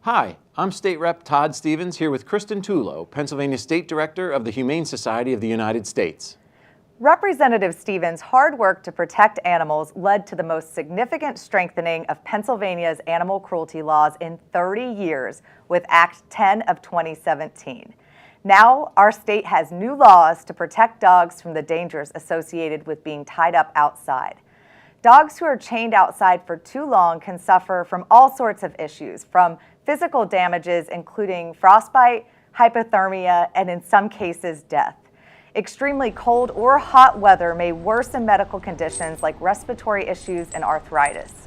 Hi, I'm State Rep Todd Stevens here with Kristen Tullo, Pennsylvania State Director of the Humane Society of the United States. Representative Stevens' hard work to protect animals led to the most significant strengthening of Pennsylvania's animal cruelty laws in 30 years with Act 10 of 2017. Now, our state has new laws to protect dogs from the dangers associated with being tied up outside. Dogs who are chained outside for too long can suffer from all sorts of issues, from physical damages including frostbite, hypothermia, and in some cases death. Extremely cold or hot weather may worsen medical conditions like respiratory issues and arthritis.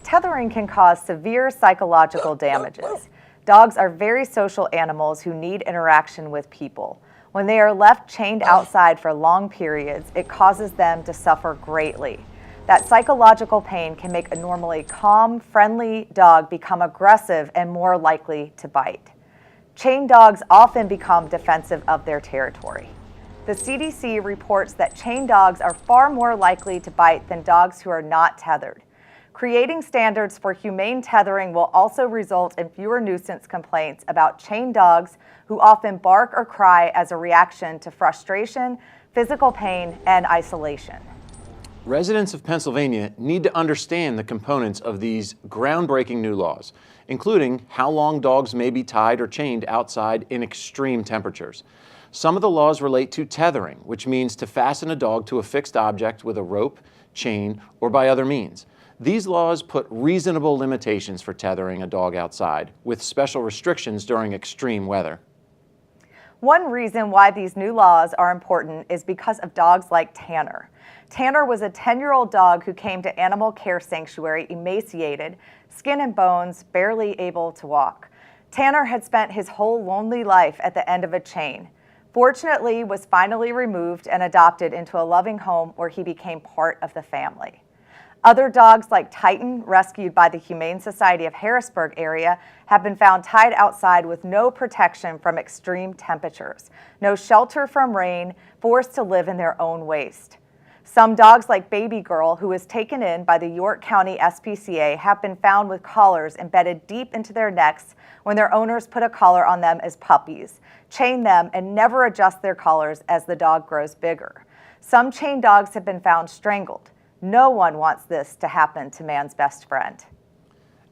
Tethering can cause severe psychological damages. Dogs are very social animals who need interaction with people. When they are left chained outside for long periods, it causes them to suffer greatly. That psychological pain can make a normally calm, friendly dog become aggressive and more likely to bite. Chained dogs often become defensive of their territory. The CDC reports that chained dogs are far more likely to bite than dogs who are not tethered. Creating standards for humane tethering will also result in fewer nuisance complaints about chained dogs who often bark or cry as a reaction to frustration, physical pain, and isolation. Residents of Pennsylvania need to understand the components of these groundbreaking new laws, including how long dogs may be tied or chained outside in extreme temperatures. Some of the laws relate to tethering, which means to fasten a dog to a fixed object with a rope, chain, or by other means. These laws put reasonable limitations for tethering a dog outside, with special restrictions during extreme weather. One reason why these new laws are important is because of dogs like Tanner. Tanner was a 10-year-old dog who came to Animal Care Sanctuary emaciated, skin and bones, barely able to walk. Tanner had spent his whole lonely life at the end of a chain. Fortunately, was finally removed and adopted into a loving home where he became part of the family. Other dogs like Titan, rescued by the Humane Society of Harrisburg area, have been found tied outside with no protection from extreme temperatures, no shelter from rain, forced to live in their own waste. Some dogs like Baby Girl, who was taken in by the York County SPCA, have been found with collars embedded deep into their necks when their owners put a collar on them as puppies, chain them, and never adjust their collars as the dog grows bigger. Some chained dogs have been found strangled. No one wants this to happen to man's best friend.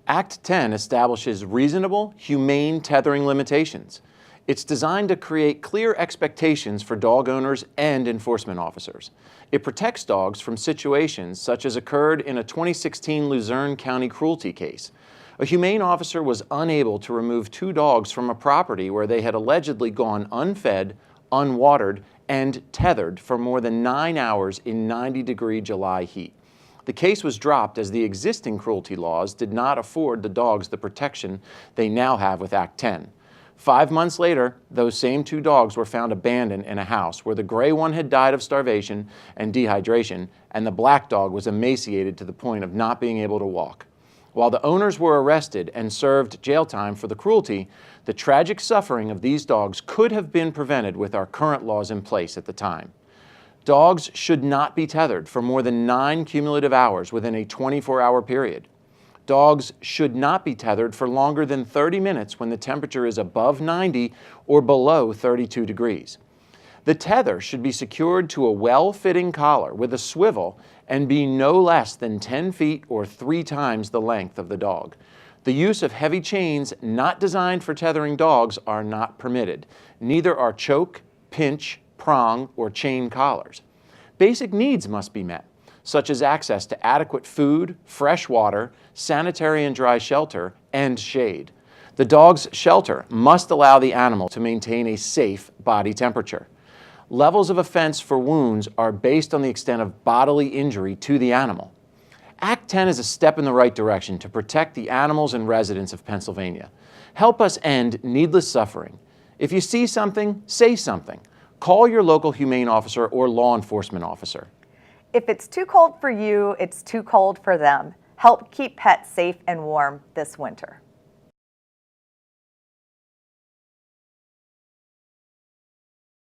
Act 10 establishes reasonable, humane tethering limitations. It's designed to create clear expectations for dog owners and enforcement officers. It protects dogs from situations such as occurred in a 2016 Luzerne County cruelty case. A humane officer was unable to remove two dogs from a property where they had allegedly gone unfed, unwatered, and tethered for more than 9 hours in 90-degree July heat. The case was dropped as the existing cruelty laws did not afford the dogs the protection they now have with Act 10. 5 months later, those same two dogs were found abandoned in a house where the gray one had died of starvation and dehydration, and the black dog was emaciated to the point of not being able to walk. While the owners were arrested and served jail time for the cruelty, the tragic suffering of these dogs could have been prevented with our current laws in place at the time. Dogs should not be tethered for more than 9 cumulative hours within a 24-hour period. Dogs should not be tethered for longer than 30 minutes when the temperature is above 90 or below 32 degrees. The tether should be secured to a well-fitting collar with a swivel and be no less than 10 feet or 3 times the length of the dog. The use of heavy chains not designed for tethering dogs are not permitted. Neither are choke, pinch, prong, or chain collars. Basic needs must be met, such as access to adequate food, fresh water, sanitary and dry shelter, and shade. The dog's shelter must allow the animal to maintain a safe body temperature. Levels of offense for wounds are based on the extent of bodily injury to the animal. Act 10 is a step in the right direction to protect the animals and residents of Pennsylvania. Help us end needless suffering. If you see something, say something. Call your local humane officer or law enforcement officer. If it's too cold for you, it's too cold for them. Help keep pets safe and warm this winter.